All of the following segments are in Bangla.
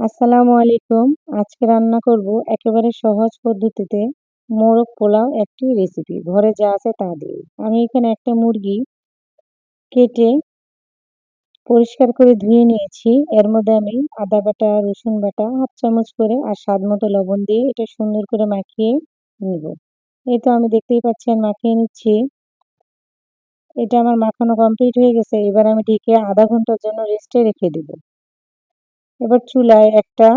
আসসালামু আলাইকুম। আজকে রান্না করব একেবারে সহজ পদ্ধতিতে মোরগ পোলাও একটি রেসিপি। ঘরে যা আছে তা দিয়ে। আমি এখানে একটা মুরগি কেটে পরিষ্কার করে ধুয়ে নিয়েছি। এর মধ্যে আমি আদা বাটা, রসুন বাটা 1/2 চামচ করে আর স্বাদমতো লবণ দিয়ে এটা সুন্দর করে মাখিয়ে নিব। এই তো আমি দেখতেই পাচ্ছেন মাখিয়ে নিচ্ছি। এটা আমার মাখানো কমপ্লিট হয়ে গেছে। এবার আমি ঢেকে 1/2 ঘন্টার জন্য রেস্টে রেখে দেব। এবার চুলায় একটা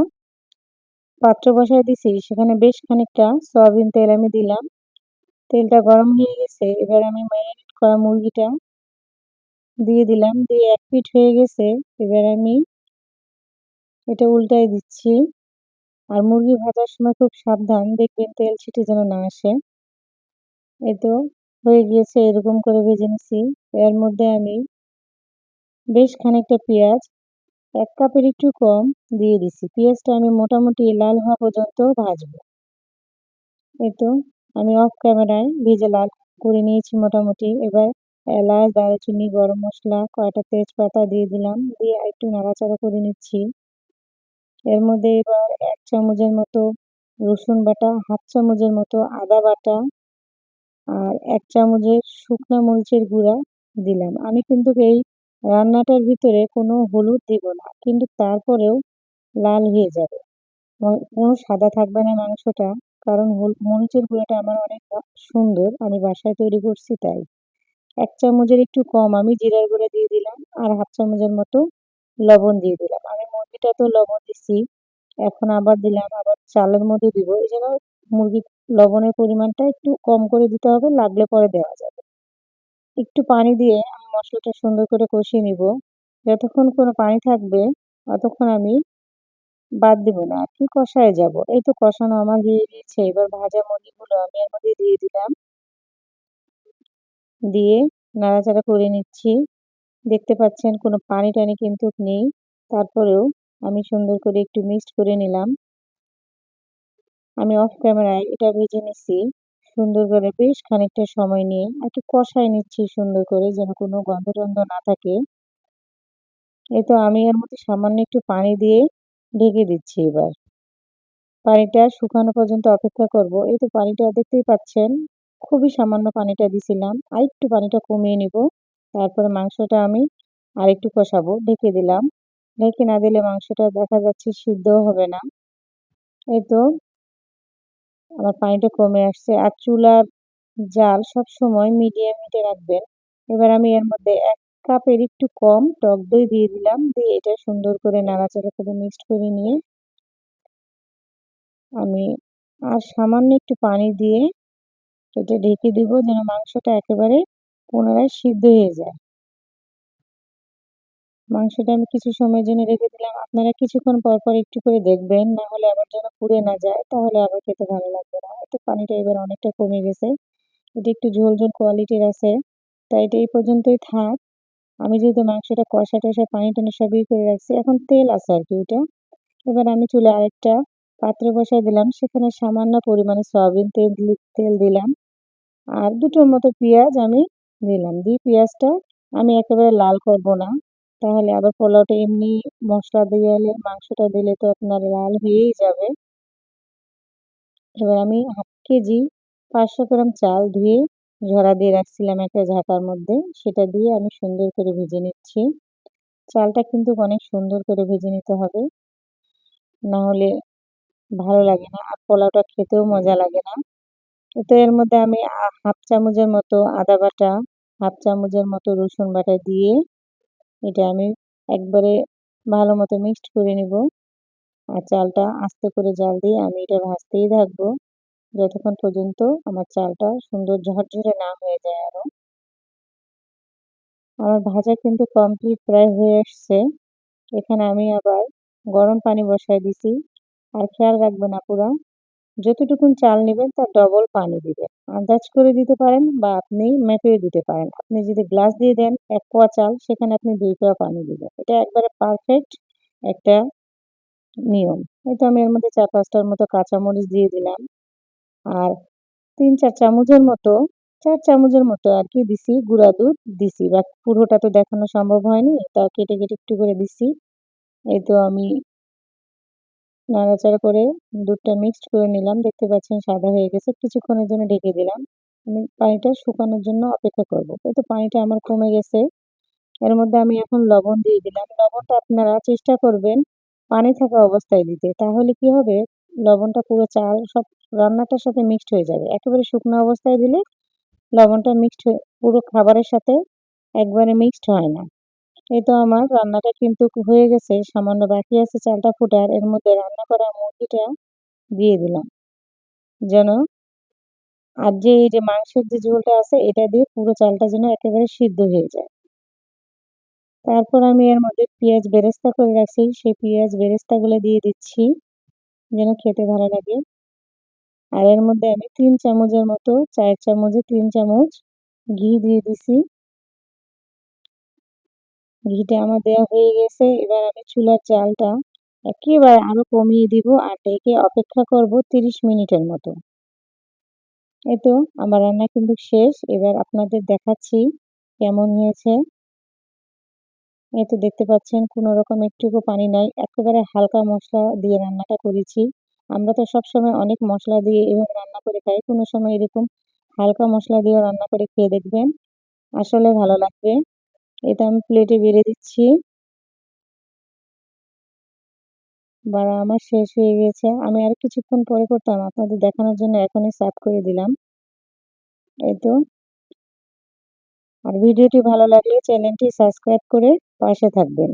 পাত্র বসায় দিছি, সেখানে বেশ খানিকটা সয়াবিন তেল আমি দিলাম। তেলটা গরম হয়ে গেছে। এবার আমি ম্যারিনেট করা মুরগিটা দিয়ে দিলাম। দিয়ে 1 পিঠ হয়ে গেছে। এবার আমি এটা উল্টায় দিচ্ছি। আর মুরগি ভাজার সময় খুব সাবধান, দেখবেন তেল ছিটে যেন না আসে। এই তো হয়ে গিয়েছে, এরকম করে ভেজে নিছি। এর মধ্যে আমি বেশ খানিকটা পেঁয়াজ, 1 কাপের একটু কম দিয়ে দিছি। পেঁয়াজটা আমি মোটামুটি লাল হওয়া পর্যন্ত ভাজবো। এই তো আমি অফ ক্যামেরায় ভেজে লাল করে নিয়েছি মোটামুটি। এবার এলাচ, দারুচিনি, গরম মসলা, কয়টা তেজপাতা দিয়ে দিলাম। দিয়ে একটু নাড়াচাড়া করে নিচ্ছি। এর মধ্যে এবার 1 চামচের মতো রসুন বাটা, 1/2 চামচের মতো আদা বাটা আর 1 চামচের শুকনা মরিচের গুঁড়া দিলাম। আমি কিন্তু এই রান্নাটার ভিতরে কোনো হলুদ দিব না, কিন্তু তারপরেও লাল হয়ে যাবে। কোনো সাদা থাকবে না মাংসটা, কারণ মরিচের গুঁড়াটা আমার অনেক সুন্দর, আমি বাসায় তৈরি করছি তাই। 1 চামচের একটু কম আমি জিরার গুঁড়া দিয়ে দিলাম আর 1/2 চামচের মতো লবণ দিয়ে দিলাম। আমি মুরগিটাতেও লবণ দিছি, এখন আবার দিলাম, আবার চালের মধ্যে দিব। এই জন্য মুরগির লবণের পরিমাণটা একটু কম করে দিতে হবে, লাগলে পরে দেওয়া যাবে। একটু পানি দিয়ে আমি মশলাটা সুন্দর করে কষিয়ে নিব। যতক্ষণ কোনো পানি থাকবে ততক্ষণ আমি বাদ দিব না আরকি, কষায় যাব। এই তো কষানো আমার হয়ে গিয়েছে। এবার ভাজা মুরগিগুলো আমি এর মধ্যে দিয়ে দিলাম। দিয়ে নাড়াচাড়া করে নিচ্ছি। দেখতে পাচ্ছেন কোনো পানি-টানি কিন্তু নেই। তারপরেও আমি সুন্দর করে একটু মিক্সড করে নিলাম। আমি অফ ক্যামেরায় এটা ভেজে নিচ্ছি। সুন্দর করে বেশ খানিকটা সময় নিয়ে একটু কষায় নিচ্ছি সুন্দর করে, যেন কোনো গন্ধ-টন্ধ না থাকে। এই তো আমি এর মধ্যে সামান্য একটু পানি দিয়ে ঢেকে দিচ্ছি এবার। পানিটা শুকানো পর্যন্ত অপেক্ষা করব। এই তো পানিটা দেখতেই পাচ্ছেন, খুবই সামান্য পানিটা দিছিলাম। আরেকটু পানিটা কমিয়ে নিব। তারপরে মাংসটা আমি আরেকটু কষাবো। ঢেকে দিলাম। ঢেকে না দিলে মাংসটা দেখা যাচ্ছে সিদ্ধও হবে না। এই তো আমার পানিটা কমে আসছে। আর চুলার জাল সবসময় মিডিয়াম হিটে রাখবেন। এবার আমি এর মধ্যে 1 কাপের একটু কম টক দই দিয়ে দিলাম। দিয়ে এটা সুন্দর করে নাড়াচাড়া করে মিক্সড করে নিয়ে আমি আর সামান্য একটু পানি দিয়ে এটা ঢেকে দিব, যেন মাংসটা একেবারে পুনরায় সিদ্ধ হয়ে যায়। মাংসটা আমি কিছু সময়ের জন্য রেখে দিলাম। আপনারা কিছুক্ষণ পর, পর একটু করে দেখবেন, না হলে আবার যেন পুড়ে না যায়, তাহলে আবার খেতে ভালো লাগবে না। এতে পানিটা এবার অনেকটা কমে গেছে। এটা একটু ঝোল, ঝোল কোয়ালিটির আছে। তাই এটা এই পর্যন্তই থাক। আমি যেহেতু মাংসটা কষা-টষা পানি-টানি সব করে রাখছি, এখন তেল আছে আরকি ওইটা। এবার আমি চুলায় আরেকটা পাত্র বসায় দিলাম। সেখানে সামান্য পরিমাণে সয়াবিন তেল দিলাম। আর ২ টোর মতো পেঁয়াজ আমি দিলাম। দিয়ে পেঁয়াজটা আমি একেবারে লাল করব না। তাহলে আবার পোলাওটা এমনি মসলা দিয়ে মাংসটা দিলে তো আপনার লাল হয়েই যাবে। এবার আমি 1/2 কেজি ৫০০ গ্রাম চাল ধুয়ে ঝরা দিয়ে রাখছিলাম একটা ঝাঁটার মধ্যে। সেটা দিয়ে আমি সুন্দর করে ভেজে নিচ্ছি। চালটা কিন্তু অনেক সুন্দর করে ভেজে নিতে হবে। না হলে ভালো লাগে না। আর পোলাওটা খেতেও মজা লাগে না। তো এর মধ্যে আমি 1/2 চামচের মতো আদা বাটা, 1/2 চামচের মতো রসুন বাটা দিয়ে এটা আমি একবারে ভালো মতো মিক্সড করে নিব। আর চালটা আস্তে করে জাল দিয়ে আমি এটা ভাজতেই থাকবো, যতক্ষণ পর্যন্ত আমার চালটা সুন্দর ঝরঝরে না হয়ে যায় আরো। আমার ভাজা কিন্তু কমপ্লিট প্রায় হয়ে আসছে। এখানে আমি আবার গরম পানি বসায় দিছি। আর খেয়াল রাখবেন আপুরা, যতটুকুন চাল নিবেন তার ডবল পানি দিবেন। আন্দাজ করে দিতে পারেন বা আপনি মেপেও দিতে পারেন। আপনি যদি গ্লাস দিয়ে দেন ১ পোয়া চাল, সেখানে আপনি ২ পোয়া পানি দিবেন। এটা একবারে পারফেক্ট একটা নিয়ম। এই তো আমি এর মধ্যে ৪-৫ টার মতো কাঁচামরিচ দিয়ে দিলাম। আর ৩-৪ চামচের মতো ৪ চামচের মতো আরকি দিছি গুঁড়া দুধ দিছি। বা পুরোটা তো দেখানো সম্ভব হয়নি। তা কেটে, কেটে একটু করে দিছি। এই তো আমি নাড়াচাড়া করে দুধটা মিক্সড করে নিলাম। দেখতে পাচ্ছেন সাদা হয়ে গেছে। কিছুক্ষণের জন্য ঢেকে দিলাম। আমি পানিটা শুকানোর জন্য অপেক্ষা করব। এই তো পানিটা আমার কমে গেছে। এর মধ্যে আমি এখন লবণ দিয়ে দিলাম। লবণটা আপনারা চেষ্টা করবেন পানি থাকা অবস্থায় দিতে। তাহলে কি হবে? লবণটা পুরো চাল সব রান্নাটার সাথে মিক্সড হয়ে যাবে। একেবারে শুকনো অবস্থায় দিলে লবণটা মিক্সড হয়ে পুরো খাবারের সাথে একবারে মিক্সড হয় না। এই তো আমার রান্নাটা কিন্তু হয়ে গেছে। সামান্য বাকি আছে চালটা ফোটার। এর মধ্যে রান্না করা মুরগিটা দিয়ে দিলাম। যেন আর যে এই যে মাংসের যে ঝোলটা আছে এটা দিয়ে পুরো চালটা যেন একেবারে সিদ্ধ হয়ে যায়। তারপর আমি এর মধ্যে পেঁয়াজ বেরেস্তা করে রাখছি, সেই পেঁয়াজ বেরেস্তাগুলো দিয়ে দিচ্ছি যেন খেতে ভালো লাগে। আর এর মধ্যে আমি ৩ চামচের মতো ৪ চামচে ৩ চামচ ঘি দিয়ে দিছি। ঘিটা আমার দেওয়া হয়ে গেছে। এবার আমি চুলার জালটা একেবারে আরো কমিয়ে দিব আর ঢেকে অপেক্ষা করব ৩০ মিনিটের মতো। এই তো আমার রান্না কিন্তু শেষ। এবার আপনাদের দেখাচ্ছি কেমন হয়েছে। এই তো দেখতে পাচ্ছেন কোনো রকম একটুকু পানি নাই। একেবারে হালকা মসলা দিয়ে রান্নাটা করেছি। আমরা তো সবসময় অনেক মসলা দিয়ে এভাবে রান্না করে খাই। কোনো সময় এরকম হালকা মসলা দিয়েও রান্না করে খেয়ে দেখবেন। আসলে ভালো লাগবে। এটা আমি প্লেটে বেড়ে দিচ্ছি। বাড়া আমার শেষ হয়ে গেছে। আমি আর কিছুক্ষণ পরে করতাম। আপনাদের দেখানোর জন্য এখনই সার্ভ করে দিলাম। এই তো। আর ভিডিওটি ভালো লাগলে চ্যানেলটি সাবস্ক্রাইব করে পাশে থাকবেন।